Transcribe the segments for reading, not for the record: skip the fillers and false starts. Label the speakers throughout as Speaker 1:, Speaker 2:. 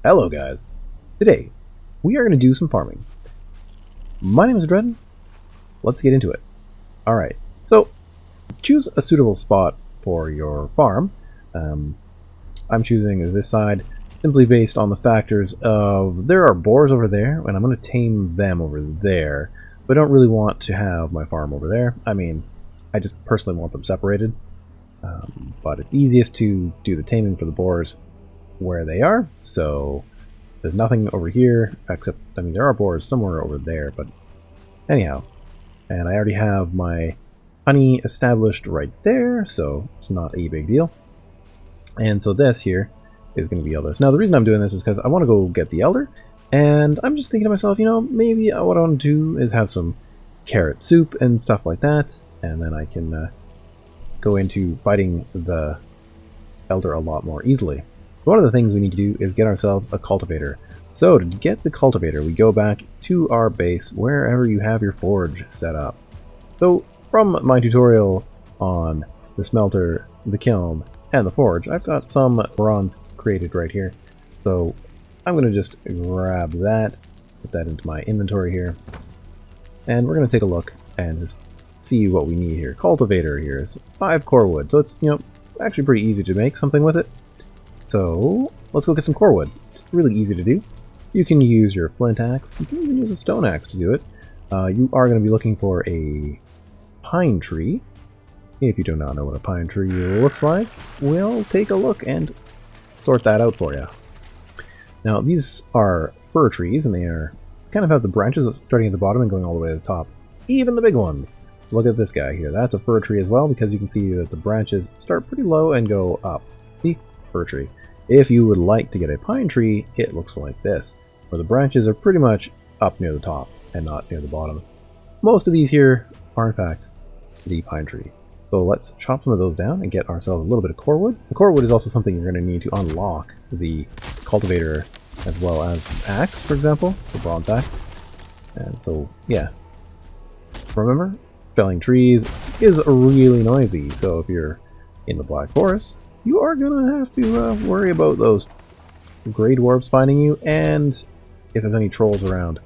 Speaker 1: Hello guys! Today, we are going to do some farming. My name is Dredden. Let's get into it. Alright, so choose a suitable spot for your farm. I'm choosing this side simply based on the factors of there are boars over there, and I'm going to tame them over there. But I don't really want to have my farm over there. I mean, I just personally want them separated. But it's easiest to do the taming for the boars where they are, so there's nothing over here except, I mean, there are boars somewhere over there, but anyhow. And I already have my honey established right there, so it's not a big deal. And so this here is going to be all this. Now the reason I'm doing this is because I want to go get the elder, and I'm just thinking to myself, you know, maybe what I want to do is have some carrot soup and stuff like that, and then I can go into fighting the elder a lot more easily. One of the things we need to do is get ourselves a cultivator. So to get the cultivator, we go back to our base wherever you have your forge set up. So from my tutorial on the smelter, the kiln, and the forge, I've got some bronze created right here. So I'm going to just grab that, put that into my inventory here, and we're going to take a look and just see what we need here. Cultivator here is 5 core wood, so it's, you know, actually pretty easy to make something with it. So let's go get some core wood. It's really easy to do. You can use your flint axe. You can even use a stone axe to do it. You are going to be looking for a pine tree. If you do not know what a pine tree looks like, we'll take a look and sort that out for you. Now these are fir trees, and they are kind of have the branches starting at the bottom and going all the way to the top. Even the big ones. So look at this guy here. That's a fir tree as well, because you can see that the branches start pretty low and go up. See? Fir tree. If you would like to get a pine tree, it looks like this, where the branches are pretty much up near the top and not near the bottom. Most of these here are in fact the pine tree. So let's chop some of those down and get ourselves a little bit of core wood. The core wood is also something you're going to need to unlock the cultivator, as well as axe, for example, the bronze axe. And so, yeah. Remember, felling trees is really noisy, so if you're in the Black Forest, you are going to have to worry about those grey dwarves finding you, and if there's any trolls around,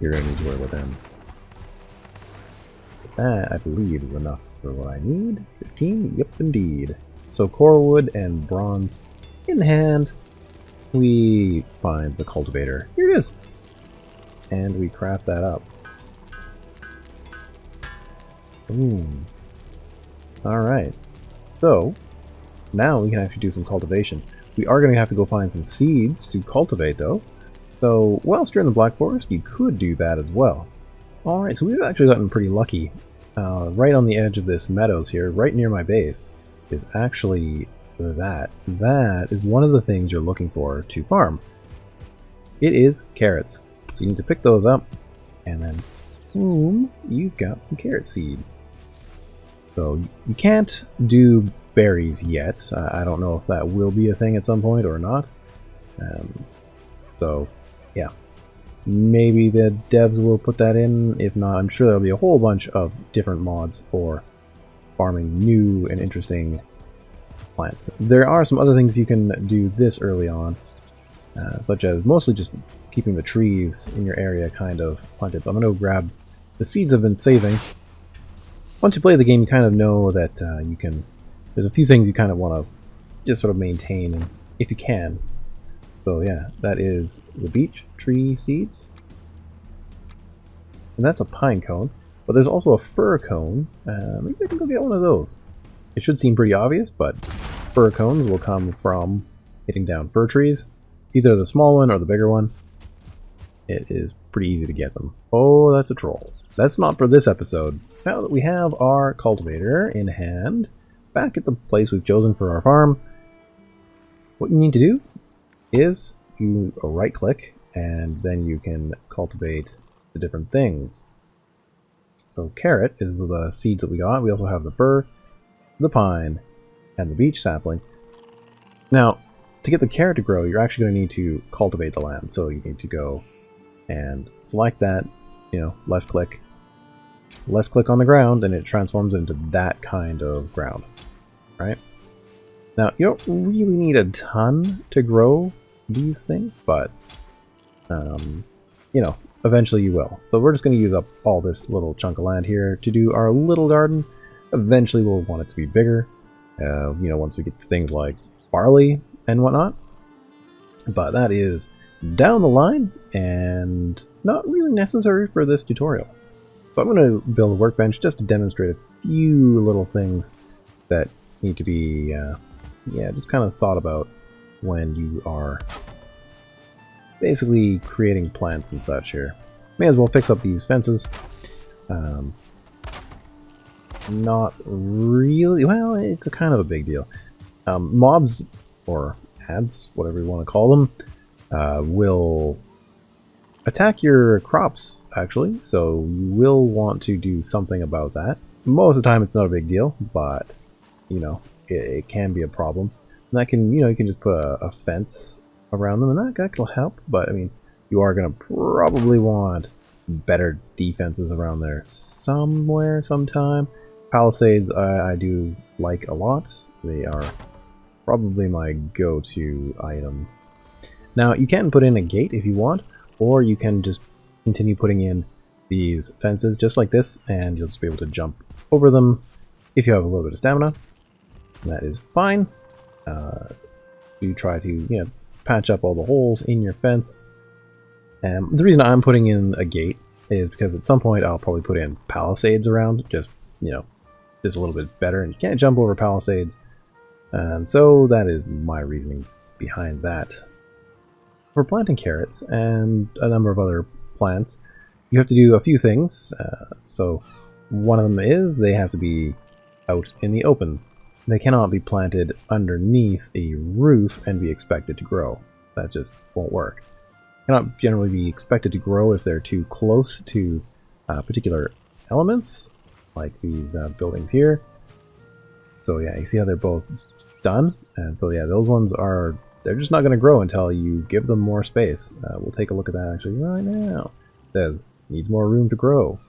Speaker 1: you're going to need to worry about them. That, I believe, is enough for what I need. 15? Yep, indeed. So core wood and bronze in hand, we find the cultivator. Here it is! And we craft that up. Boom. Alright. So, now we can actually do some cultivation. We are going to have to go find some seeds to cultivate, though. So, whilst you're in the Black Forest, you could do that as well. Alright, so we've actually gotten pretty lucky. Right on the edge of this meadows here, right near my base, is actually that. That is one of the things you're looking for to farm. It is carrots. So you need to pick those up, and then, boom, you've got some carrot seeds. So you can't do berries yet. I don't know if that will be a thing at some point or not. So, yeah. Maybe the devs will put that in. If not, I'm sure there'll be a whole bunch of different mods for farming new and interesting plants. There are some other things you can do this early on, such as mostly just keeping the trees in your area kind of planted. So I'm going to grab the seeds I've been saving. Once you play the game, you kind of know that you can... There's a few things you kind of want to just sort of maintain, if you can. So yeah, that is the beech tree seeds. And that's a pine cone. But there's also a fir cone. Maybe I can go get one of those. It should seem pretty obvious, but fir cones will come from hitting down fir trees. Either the small one or the bigger one. It is pretty easy to get them. Oh, that's a troll. That's not for this episode. Now that we have our cultivator in hand, back at the place we've chosen for our farm, what you need to do is you right click, and then you can cultivate the different things. So carrot is the seeds that we got. We also have the fir, the pine, and the beech sapling. Now, to get the carrot to grow, you're actually going to need to cultivate the land. So you need to go and select that, you know, left click on the ground, and it transforms into that kind of ground, right? Now, you don't really need a ton to grow these things, but you know, eventually you will. So we're just going to use up all this little chunk of land here to do our little garden. Eventually we'll want it to be bigger, you know, once we get to things like barley and whatnot. But that is down the line and not really necessary for this tutorial. So I'm going to build a workbench just to demonstrate a few little things that need to be, yeah, just kind of thought about when you are basically creating plants and such here. May as well fix up these fences. Not really, well, it's a kind of a big deal. Mobs, or ads, whatever you want to call them, will attack your crops, actually, so you will want to do something about that. Most of the time it's not a big deal, but, you know, it can be a problem. And that can, you know, you can just put a fence around them, and that will help, but, I mean, you are going to probably want better defenses around there somewhere, sometime. Palisades I do like a lot. They are probably my go-to item. Now, you can put in a gate if you want, or you can just continue putting in these fences just like this, and you'll just be able to jump over them if you have a little bit of stamina. That is fine. You try to, you know, patch up all the holes in your fence. The reason I'm putting in a gate is because at some point I'll probably put in palisades around, just, you know, just a little bit better, and you can't jump over palisades. And so that is my reasoning behind that. For planting carrots and a number of other plants, you have to do a few things. So one of them is they have to be out in the open. They cannot be planted underneath a roof and be expected to grow. That just won't work. Cannot generally be expected to grow if they're too close to particular elements, like these buildings here. So yeah, you see how they're both done? And so yeah, those ones are, they're just not going to grow until you give them more space. We'll take a look at that actually right now. It says, needs more room to grow.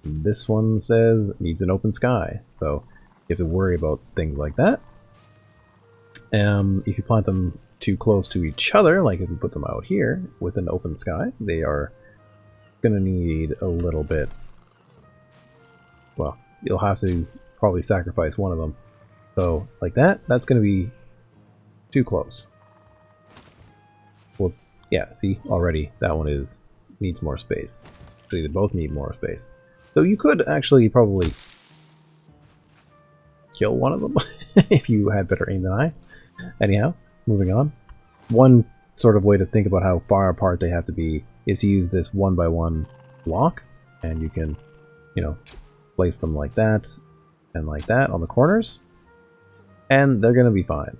Speaker 1: This one says, needs an open sky. So you have to worry about things like that. If you plant them too close to each other, like if you put them out here with an open sky, they are going to need a little bit, well, you'll have to probably sacrifice one of them. So like that, that's going to be too close. Well, yeah, see, already that one needs more space. Actually, they both need more space. So you could actually probably kill one of them if you had better aim than I. Anyhow, moving on. One sort of way to think about how far apart they have to be is to use this 1x1 block, and you can, you know, place them like that and like that on the corners, and they're going to be fine.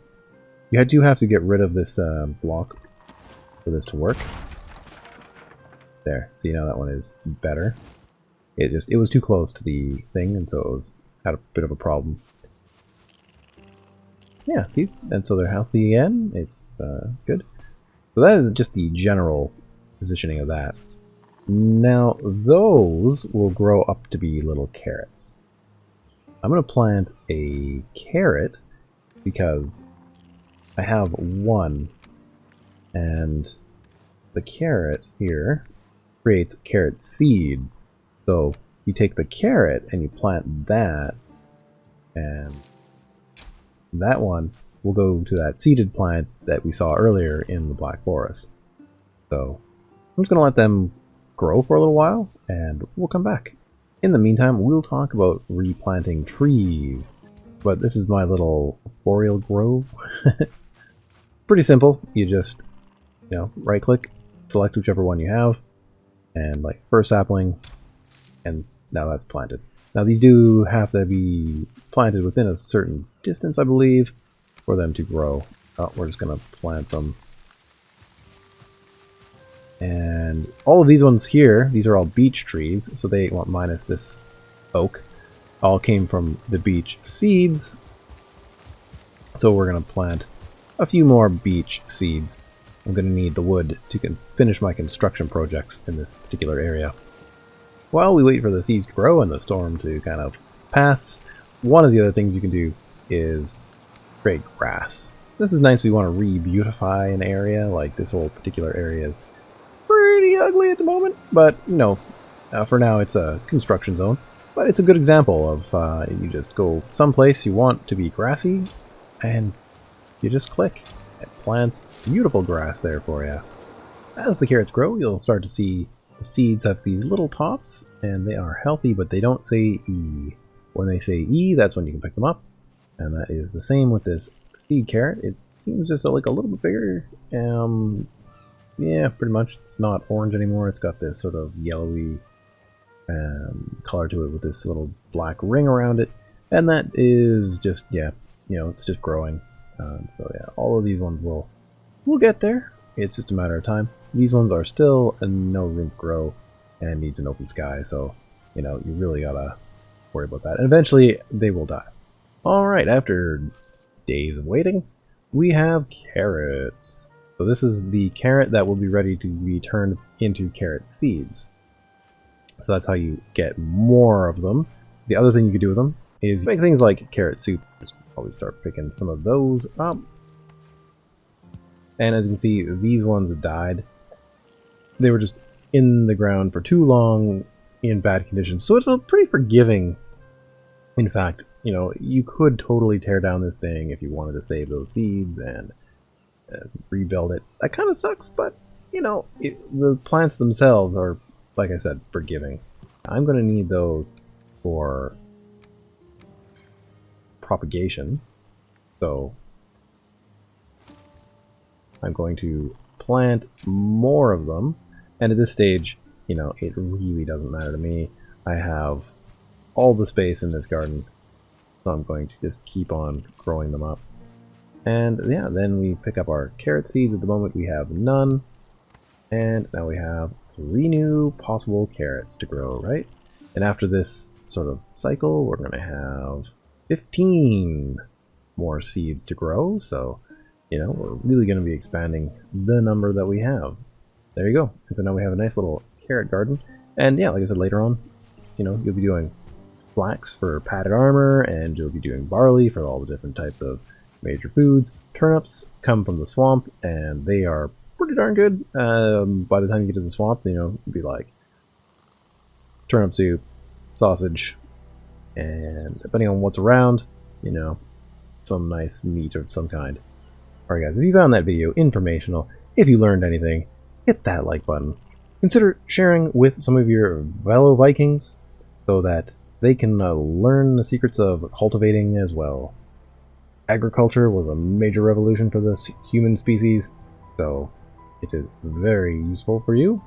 Speaker 1: You do have to get rid of this block for this to work. There, see, now that one is better. It was too close to the thing, and so it had a bit of a problem. Yeah, see, and so they're healthy again. It's good. So that is just the general positioning of that. Now, those will grow up to be little carrots. I'm going to plant a carrot because I have one, and the carrot here creates carrot seed. So you take the carrot and you plant that, and that one will go to that seeded plant that we saw earlier in the Black Forest. So I'm just going to let them grow for a little while, and we'll come back. In the meantime, we'll talk about replanting trees. But this is my little boreal grove. Pretty simple. You just, you know, right click, select whichever one you have, and like first sapling, and now that's planted. Now these do have to be planted within a certain distance, I believe, for them to grow. Oh, we're just going to plant them. And all of these ones here, these are all beech trees, so they, well, minus this oak, all came from the beech seeds. So we're going to plant a few more beech seeds. I'm going to need the wood to finish my construction projects in this particular area. While we wait for the seeds to grow and the storm to kind of pass, one of the other things you can do is create grass. This is nice if you want to re-beautify an area, like this whole particular area is pretty ugly at the moment, but, you know, for now it's a construction zone. But it's a good example of you just go someplace you want to be grassy, and you just click. It plants beautiful grass there for you. As the carrots grow, you'll start to see the seeds have these little tops, and they are healthy, but they don't say E. When they say E, that's when you can pick them up, and that is the same with this seed carrot. It seems just like a little bit bigger. Yeah, pretty much. It's not orange anymore. It's got this sort of yellowy color to it with this little black ring around it, and that is just, yeah, you know, it's just growing. So yeah, all of these ones will get there. It's just a matter of time. These ones are still no room to grow and needs an open sky, so you know, you really gotta worry about that. And eventually they will die. Alright, after days of waiting, we have carrots. So this is the carrot that will be ready to be turned into carrot seeds. So that's how you get more of them. The other thing you can do with them is make things like carrot soup. Just probably start picking some of those up. And as you can see, these ones have died. They were just in the ground for too long in bad conditions. So it's a pretty forgiving. In fact, you know, you could totally tear down this thing if you wanted to save those seeds and rebuild it. That kind of sucks, but, you know, the plants themselves are, like I said, forgiving. I'm going to need those for propagation. So I'm going to plant more of them. And at this stage, you know, it really doesn't matter to me. I have all the space in this garden, so I'm going to just keep on growing them up. And yeah, then we pick up our carrot seeds. At the moment we have none. And now we have 3 new possible carrots to grow, right? And after this sort of cycle, we're going to have 15 more seeds to grow. So, you know, we're really going to be expanding the number that we have. There you go. And so now we have a nice little carrot garden. And yeah, like I said, later on, you know, you'll be doing flax for padded armor, and you'll be doing barley for all the different types of major foods. Turnips come from the swamp, and they are pretty darn good. By the time you get to the swamp, you know, it'd be like turnip soup, sausage, and depending on what's around, you know, some nice meat of some kind. Alright guys, if you found that video informational, if you learned anything, hit that like button. Consider sharing with some of your fellow Vikings so that they can learn the secrets of cultivating as well. Agriculture was a major revolution for the human species, so it is very useful for you.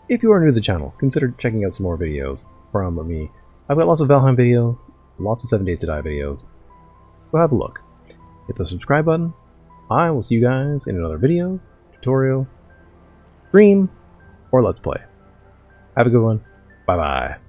Speaker 1: If you are new to the channel, consider checking out some more videos from me. I've got lots of Valheim videos, lots of 7 Days to Die videos. Go have a look. Hit the subscribe button. I will see you guys in another video, tutorial, stream, or let's play. Have a good one. Bye bye.